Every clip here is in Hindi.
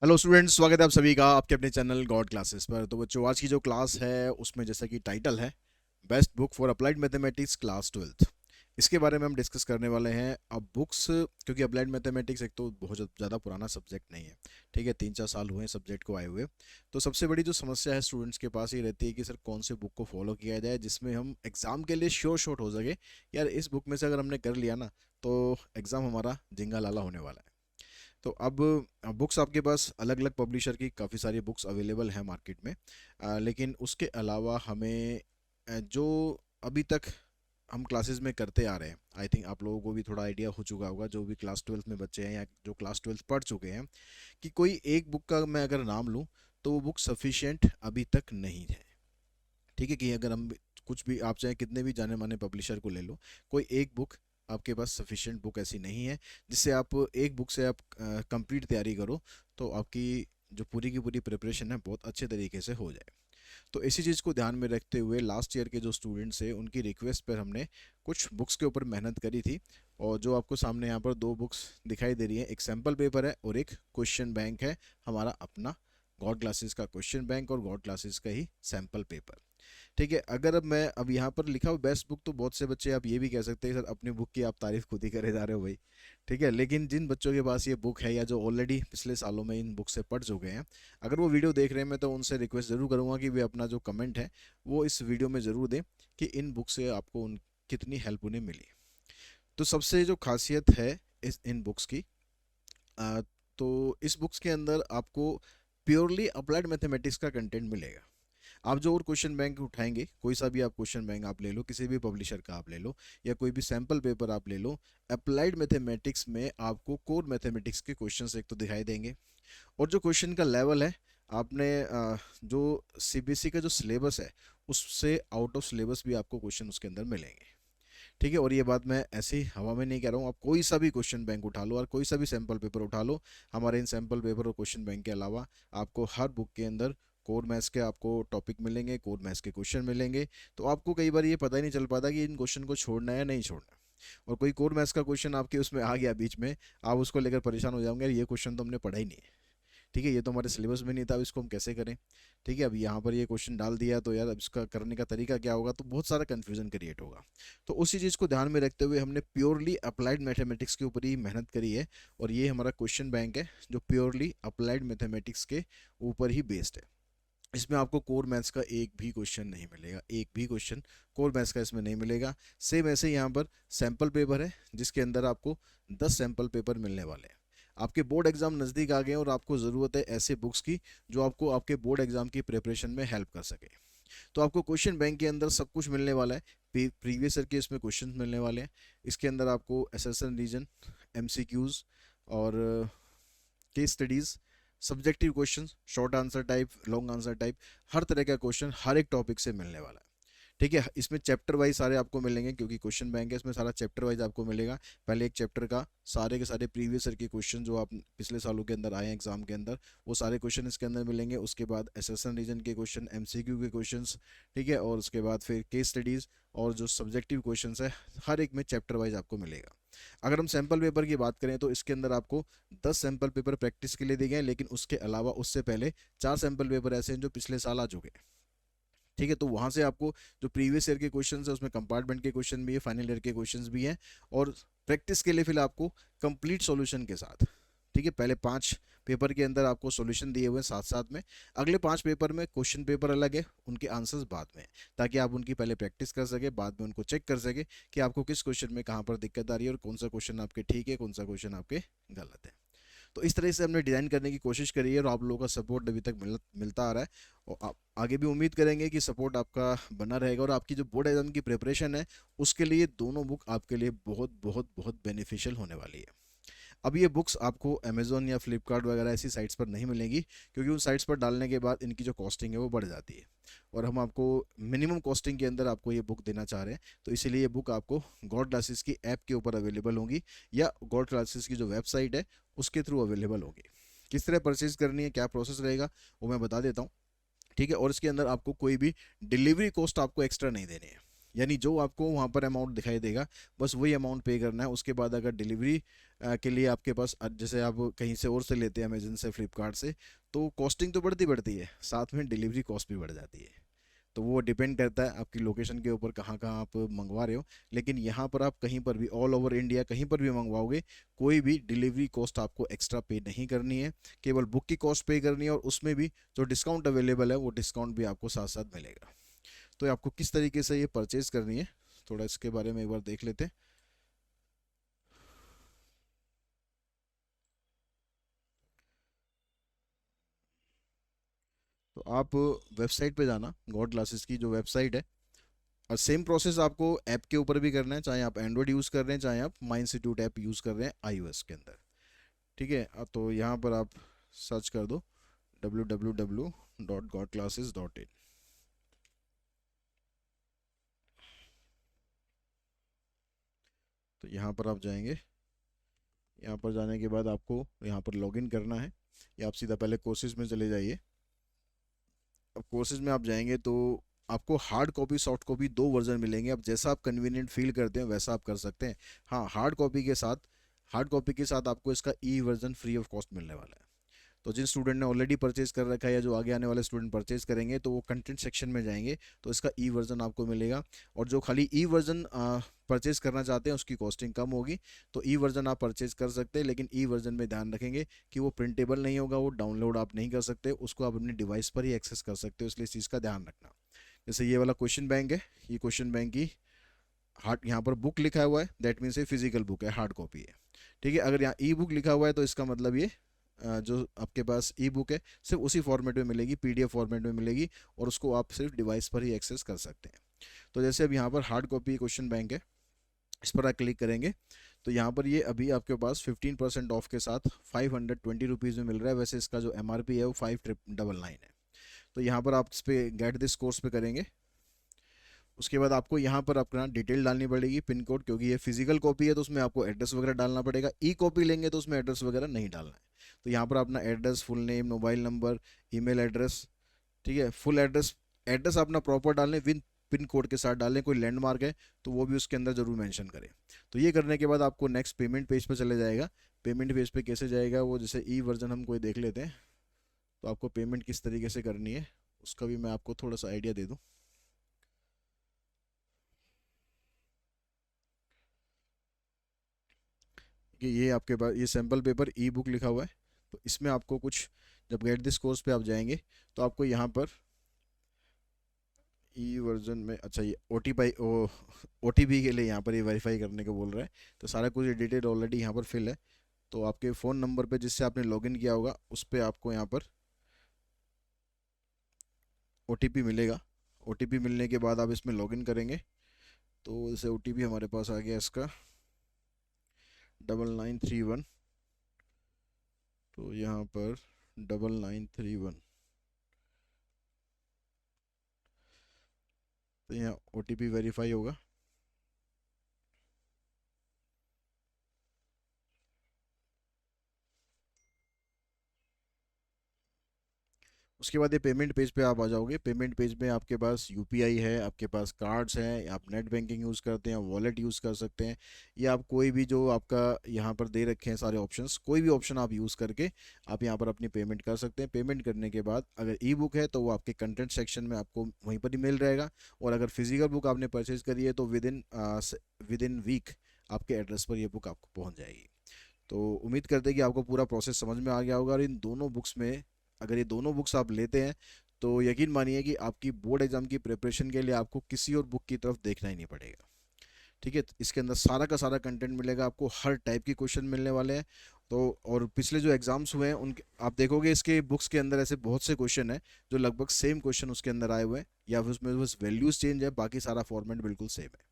हेलो स्टूडेंट्स, स्वागत है आप सभी का आपके अपने चैनल गॉड क्लासेस पर। तो बच्चों, आज की जो क्लास है उसमें जैसा कि टाइटल है best book for applied mathematics class 12th, इसके बारे में हम डिस्कस करने वाले हैं। अब बुक्स, क्योंकि अप्लाइड मैथमेटिक्स एक तो बहुत ज़्यादा पुराना सब्जेक्ट नहीं है, ठीक है, 3-4 साल हुए हैं सब्जेक्ट को आए हुए। तो सबसे बड़ी जो समस्या है स्टूडेंट्स के पास ये रहती है कि सर कौन से बुक को फॉलो किया जाए जिसमें हम एग्ज़ाम के लिए श्योर शॉट हो सके। यार इस बुक में से अगर हमने कर लिया ना तो एग्ज़ाम हमारा जिंगा लाला होने वाला है। तो अब बुक्स आपके पास अलग अलग पब्लिशर की काफ़ी सारी बुक्स अवेलेबल हैं मार्केट में। लेकिन उसके अलावा हमें जो अभी तक हम क्लासेस में करते आ रहे हैं, आई थिंक आप लोगों को भी थोड़ा आइडिया हो चुका होगा, जो भी क्लास 12th में बच्चे हैं या जो क्लास 12th पढ़ चुके हैं, कि कोई एक बुक का मैं अगर नाम लूँ तो वो बुक सफिशिएंट अभी तक नहीं है। ठीक है, कि अगर हम कुछ भी, आप चाहे कितने भी जाने माने पब्लिशर को ले लो, कोई एक बुक आपके पास सफिशिएंट बुक ऐसी नहीं है जिससे आप एक बुक से आप कंप्लीट तैयारी करो तो आपकी जो पूरी की पूरी प्रिपरेशन है बहुत अच्छे तरीके से हो जाए। तो इसी चीज़ को ध्यान में रखते हुए लास्ट ईयर के जो स्टूडेंट्स हैं उनकी रिक्वेस्ट पर हमने कुछ बुक्स के ऊपर मेहनत करी थी। और जो आपको सामने यहाँ पर दो बुक्स दिखाई दे रही हैं, एक सैम्पल पेपर है और एक क्वेश्चन बैंक है, हमारा अपना गॉड क्लासेस का क्वेश्चन बैंक और गॉड क्लासेस का ही सैम्पल पेपर। ठीक है, अगर अब यहाँ पर लिखा हुआ बेस्ट बुक, तो बहुत से बच्चे आप ये भी कह सकते हैं सर अपनी बुक की आप तारीफ खुद ही करे जा रहे हो भाई। ठीक है, लेकिन जिन बच्चों के पास ये बुक है या जो ऑलरेडी पिछले सालों में इन बुक से पढ़ चुके हैं, अगर वो वीडियो देख रहे हैं, मैं तो उनसे रिक्वेस्ट ज़रूर करूँगा कि वे अपना जो कमेंट है वो इस वीडियो में ज़रूर दें कि इन बुक से आपको उन कितनी हेल्प उन्हें मिली। तो सबसे जो खासियत है इस इन बुक्स की, आ, तो इस बुक्स के अंदर आपको प्योरली अप्लाइड मैथमेटिक्स का कंटेंट मिलेगा। आप जो और क्वेश्चन बैंक उठाएंगे, कोई सा भी आप क्वेश्चन बैंक आप ले लो, किसी भी पब्लिशर का आप ले लो, या कोई भी सैम्पल पेपर आप ले लो, अप्लाइड मैथमेटिक्स में आपको कोर मैथमेटिक्स के क्वेश्चंस एक तो दिखाई देंगे। और जो क्वेश्चन का लेवल है, आपने जो सीबीएसई का जो सिलेबस है उससे आउट ऑफ सिलेबस भी आपको क्वेश्चन उसके अंदर मिलेंगे। ठीक है, और ये बात मैं ऐसे ही हवा में नहीं कह रहा हूँ, आप कोई सा भी क्वेश्चन बैंक उठा लो और कोई सा भी सैम्पल पेपर उठा लो, हमारे इन सैम्पल पेपर और क्वेश्चन बैंक के अलावा आपको हर बुक के अंदर कोर मैथ्स के आपको टॉपिक मिलेंगे, कोर मैथ्स के क्वेश्चन मिलेंगे। तो आपको कई बार ये पता ही नहीं चल पाता कि इन क्वेश्चन को छोड़ना है या नहीं छोड़ना। और कोई कोर मैथ्स का क्वेश्चन आपके उसमें आ गया बीच में, आप उसको लेकर परेशान हो जाओगे, यार ये क्वेश्चन तो हमने पढ़ा ही नहीं है। ठीक है, ये तो हमारे सिलेबस में नहीं था, अब इसको हम कैसे करें। ठीक है, अब यहाँ पर ये क्वेश्चन डाल दिया तो यार अब इसका करने का तरीका क्या होगा, तो बहुत सारा कन्फ्यूजन क्रिएट होगा। तो उसी चीज़ को ध्यान में रखते हुए हमने प्योरली अप्लाइड मैथमेटिक्स के ऊपर ही मेहनत करी है। और ये हमारा क्वेश्चन बैंक है जो प्योरली अप्लाइड मैथमेटिक्स के ऊपर ही बेस्ड है। इसमें आपको कोर मैथ्स का एक भी क्वेश्चन नहीं मिलेगा, एक भी क्वेश्चन कोर मैथ्स का इसमें नहीं मिलेगा। सेम ऐसे यहाँ पर सैम्पल पेपर है जिसके अंदर आपको 10 सैम्पल पेपर मिलने वाले हैं। आपके बोर्ड एग्जाम नज़दीक आ गए हैं और आपको ज़रूरत है ऐसे बुक्स की जो आपको आपके बोर्ड एग्जाम की प्रिपरेशन में हेल्प कर सके। तो आपको क्वेश्चन बैंक के अंदर सब कुछ मिलने वाला है। प्रीवियस ईयर के इसमें क्वेश्चन मिलने वाले हैं। इसके अंदर आपको एसेसन रीजन, एमसीक्यूज और case studies, subjective question, short answer type, long answer type, हर तरह का क्वेश्चन हर एक टॉपिक से मिलने वाला है। ठीक है, इसमें चैप्टर वाइज सारे आपको मिलेंगे क्योंकि क्वेश्चन बैंक है, इसमें सारा चैप्टर वाइज आपको मिलेगा। पहले एक चैप्टर का सारे के सारे प्रीवियस ईयर के क्वेश्चन जो आप पिछले सालों के अंदर आए हैं एग्जाम के अंदर, वो सारे क्वेश्चन इसके अंदर मिलेंगे। उसके बाद एसेसन रीजन के क्वेश्चन, एमसीक्यू के क्वेश्चंस, ठीक है, और उसके बाद फिर केस स्टडीज़ और जो सब्जेक्टिव क्वेश्चंस है, हर एक में चैप्टर वाइज आपको मिलेगा। अगर हम सैम्पल पेपर की बात करें तो इसके अंदर आपको 10 सैम्पल पेपर प्रैक्टिस के लिए दिए गए हैं, लेकिन उसके अलावा उससे पहले 4 सैम्पल पेपर ऐसे हैं जो पिछले साल आ चुके हैं। ठीक है, तो वहाँ से आपको जो प्रीवियस ईयर के क्वेश्चन है उसमें कंपार्टमेंट के क्वेश्चन भी है, फाइनल ईयर के क्वेश्चन भी हैं। और प्रैक्टिस के लिए फिर आपको कंप्लीट सॉल्यूशन के साथ, ठीक है, पहले 5 पेपर के अंदर आपको सॉल्यूशन दिए हुए हैं साथ साथ में, अगले 5 पेपर में क्वेश्चन पेपर अलग है, उनके आंसर्स बाद में, ताकि आप उनकी पहले प्रैक्टिस कर सके, बाद में उनको चेक कर सके कि आपको किस क्वेश्चन में कहाँ पर दिक्कत आ रही है और कौन सा क्वेश्चन आपके ठीक है, कौन सा क्वेश्चन आपके गलत है। तो इस तरह से हमने डिज़ाइन करने की कोशिश करी है और आप लोगों का सपोर्ट अभी तक मिलता आ रहा है। और आप आगे भी उम्मीद करेंगे कि सपोर्ट आपका बना रहेगा और आपकी जो बोर्ड एग्जाम की प्रिपरेशन है उसके लिए दोनों बुक आपके लिए बहुत बहुत बहुत बेनिफिशियल होने वाली है। अब ये बुक्स आपको अमेजोन या फ्लिपकार्ट वगैरह ऐसी साइट्स पर नहीं मिलेंगी, क्योंकि उन साइट्स पर डालने के बाद इनकी जो कॉस्टिंग है वो बढ़ जाती है और हम आपको मिनिमम कॉस्टिंग के अंदर आपको ये बुक देना चाह रहे हैं। तो इसीलिए ये बुक आपको गॉड क्लासेस की ऐप के ऊपर अवेलेबल होंगी या गॉड क्लासेस की जो वेबसाइट है उसके थ्रू अवेलेबल होगी। किस तरह परचेज करनी है, क्या प्रोसेस रहेगा, वो मैं बता देता हूँ। ठीक है, और इसके अंदर आपको कोई भी डिलीवरी कॉस्ट आपको एक्स्ट्रा नहीं देनी है। यानी जो आपको वहाँ पर अमाउंट दिखाई देगा बस वही अमाउंट पे करना है। उसके बाद अगर डिलीवरी के लिए आपके पास जैसे आप कहीं से और से लेते हैं, अमेजन से, फ्लिपकार्ट से, तो कॉस्टिंग तो बढ़ती बढ़ती है, साथ में डिलीवरी कॉस्ट भी बढ़ जाती है। तो वो डिपेंड करता है आपकी लोकेशन के ऊपर, कहाँ कहाँ आप मंगवा रहे हो। लेकिन यहाँ पर आप कहीं पर भी ऑल ओवर इंडिया कहीं पर भी मंगवाओगे, कोई भी डिलीवरी कॉस्ट आपको एक्स्ट्रा पे नहीं करनी है, केवल बुक की कॉस्ट पे करनी है। और उसमें भी जो डिस्काउंट अवेलेबल है वो डिस्काउंट भी आपको साथ साथ मिलेगा। तो आपको किस तरीके से ये परचेज करनी है, थोड़ा इसके बारे में एक बार देख लेते हैं। तो आप वेबसाइट पे जाना, गॉड ग्लासेस की जो वेबसाइट है, और सेम प्रोसेस आपको ऐप के ऊपर भी करना है, चाहे आप एंड्रॉयड यूज़ कर रहे हैं, चाहे आप माई इंस्टीट्यूट ऐप यूज़ कर रहे हैं iOS के अंदर। ठीक है, तो यहाँ पर आप सर्च कर दो www.godclasses.in। तो यहाँ पर आप जाएंगे, यहाँ पर जाने के बाद आपको यहाँ पर लॉगिन करना है, या आप सीधा पहले कोर्सेज में चले जाइए। अब कोर्सेज में आप जाएंगे तो आपको हार्ड कॉपी सॉफ्ट कॉपी दो वर्जन मिलेंगे। अब जैसा आप कन्वीनियंट फील करते हैं वैसा आप कर सकते हैं। हाँ, हार्ड कॉपी के साथ आपको इसका ई वर्जन फ्री ऑफ कॉस्ट मिलने वाला है। तो जिन स्टूडेंट ने ऑलरेडी परचेज कर रखा है या जो आगे आने वाले स्टूडेंट परचेज करेंगे तो वो कंटेंट सेक्शन में जाएंगे तो इसका ई वर्जन आपको मिलेगा। और जो खाली ई वर्जन परचेज करना चाहते हैं उसकी कॉस्टिंग कम होगी, तो ई वर्जन आप परचेज कर सकते हैं। लेकिन ई वर्जन में ध्यान रखेंगे कि वो प्रिंटेबल नहीं होगा, वो डाउनलोड आप नहीं कर सकते, उसको आप अपने डिवाइस पर ही एक्सेस कर सकते हो, इसलिए इस चीज़ का ध्यान रखना। जैसे ये वाला क्वेश्चन बैंक है, ये क्वेश्चन बैंक की हार्ड, यहाँ पर बुक लिखा हुआ है, दैट मीन्स ये फिजिकल बुक है, हार्ड कॉपी है। ठीक है, अगर यहाँ ई बुक लिखा हुआ है तो इसका मतलब ये जो आपके पास ई बुक है सिर्फ उसी फॉर्मेट में मिलेगी, पीडीएफ फॉर्मेट में मिलेगी, और उसको आप सिर्फ डिवाइस पर ही एक्सेस कर सकते हैं। तो जैसे अब यहाँ पर हार्ड कॉपी क्वेश्चन बैंक है, इस पर आप क्लिक करेंगे तो यहाँ पर ये अभी आपके पास 15% ऑफ के साथ 520 रुपीज़ में मिल रहा है। वैसे इसका जो MRP है वो 5,999 है। तो यहाँ पर आप इस पर गेट दिस कोर्स पे करेंगे। उसके बाद आपको यहाँ पर अपना डिटेल डालनी पड़ेगी, पिन कोड, क्योंकि ये फिजिकल कॉपी है तो उसमें आपको एड्रेस वगैरह डालना पड़ेगा। ई कॉपी लेंगे तो उसमें एड्रेस वगैरह नहीं डालना है। तो यहाँ पर अपना address, full name, mobile number, email address, ठीक है, फुल एड्रेस, एड्रेस अपना प्रॉपर डालें, विद पिन कोड के साथ डालें। कोई लैंडमार्क है तो वो भी उसके अंदर ज़रूर मेंशन करें। तो ये करने के बाद आपको नेक्स्ट पेमेंट पेज पर चले जाएगा। पेमेंट पेज पे कैसे जाएगा, वो जैसे ई वर्जन हम कोई देख लेते हैं। तो आपको पेमेंट किस तरीके से करनी है उसका भी मैं आपको थोड़ा सा आइडिया दे दूँ कि ये आपके पास ये सैम्पल पेपर ई बुक लिखा हुआ है। तो इसमें आपको कुछ, जब गेट दिस कोर्स पे आप जाएंगे तो आपको यहाँ पर ई वर्जन में, अच्छा, ये OTP के लिए यहाँ पर ये वेरीफाई करने को बोल रहा है। तो सारा कुछ डिटेल ऑलरेडी यहाँ पर फिल है। तो आपके फ़ोन नंबर पे जिससे आपने लॉगिन किया होगा उस पर आपको यहाँ पर OTP मिलेगा। OTP मिलने के बाद आप इसमें लॉगिन करेंगे। तो जैसे OTP हमारे पास आ गया इसका 9931। तो यहाँ पर 9931, तो यहाँ OTP वेरीफाई होगा। उसके बाद ये पेमेंट पेज पे आप आ जाओगे। पेमेंट पेज में आपके पास यूपीआई है, आपके पास कार्ड्स हैं, आप नेट बैंकिंग यूज़ करते हैं, वॉलेट यूज़ कर सकते हैं, या आप कोई भी जो आपका यहाँ पर दे रखे हैं सारे ऑप्शंस, कोई भी ऑप्शन आप यूज़ करके आप यहाँ पर अपनी पेमेंट कर सकते हैं। पेमेंट करने के बाद अगर ई बुक है तो वो आपके कंटेंट सेक्शन में आपको वहीं पर ही मिल रहेगा, और अगर फिजिकल बुक आपने परचेज करी है तो विद इन वीक आपके एड्रेस पर ये बुक आपको पहुँच जाएगी। तो उम्मीद करते हैं कि आपको पूरा प्रोसेस समझ में आ गया होगा। और इन दोनों बुक्स में, अगर ये दोनों बुक्स आप लेते हैं तो यकीन मानिए कि आपकी बोर्ड एग्जाम की प्रिपरेशन के लिए आपको किसी और बुक की तरफ देखना ही नहीं पड़ेगा। ठीक है, तो इसके अंदर सारा का सारा कंटेंट मिलेगा आपको, हर टाइप की क्वेश्चन मिलने वाले हैं। तो और पिछले जो एग्जाम्स हुए हैं उनके आप देखोगे इसके बुक्स के अंदर ऐसे बहुत से क्वेश्चन हैं जो लगभग सेम क्वेश्चन उसके अंदर आए हुए हैं, या फिर उसमें बस वैल्यूज चेंज है, बाकी सारा फॉर्मेट बिल्कुल सेम है।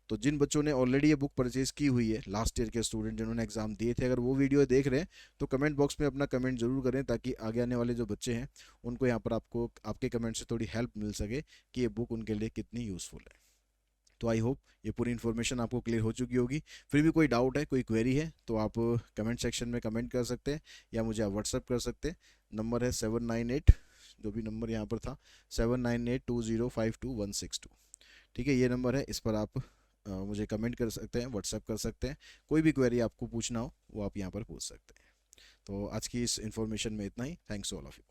तो जिन बच्चों ने ऑलरेडी ये बुक परचेज की हुई है, लास्ट ईयर के स्टूडेंट जिन्होंने एग्जाम दिए थे, अगर वो वीडियो देख रहे हैं तो कमेंट बॉक्स में अपना कमेंट जरूर करें, ताकि आगे आने वाले जो बच्चे हैं उनको यहाँ पर आपको आपके कमेंट से थोड़ी हेल्प मिल सके कि ये बुक उनके लिए कितनी यूज़फुल है। तो आई होप ये पूरी इन्फॉर्मेशन आपको क्लियर हो चुकी होगी। फिर भी कोई डाउट है, कोई क्वेरी है तो आप कमेंट सेक्शन में कमेंट कर सकते हैं, या मुझे आप व्हाट्सअप कर सकते हैं। नंबर है 798, जो भी नंबर यहाँ पर था, 7982052 162। ठीक है, ये नंबर है, इस पर आप मुझे कमेंट कर सकते हैं, व्हाट्सएप कर सकते हैं, कोई भी क्वेरी आपको पूछना हो वो आप यहाँ पर पूछ सकते हैं। तो आज की इस इन्फॉर्मेशन में इतना ही। Thanks all of you.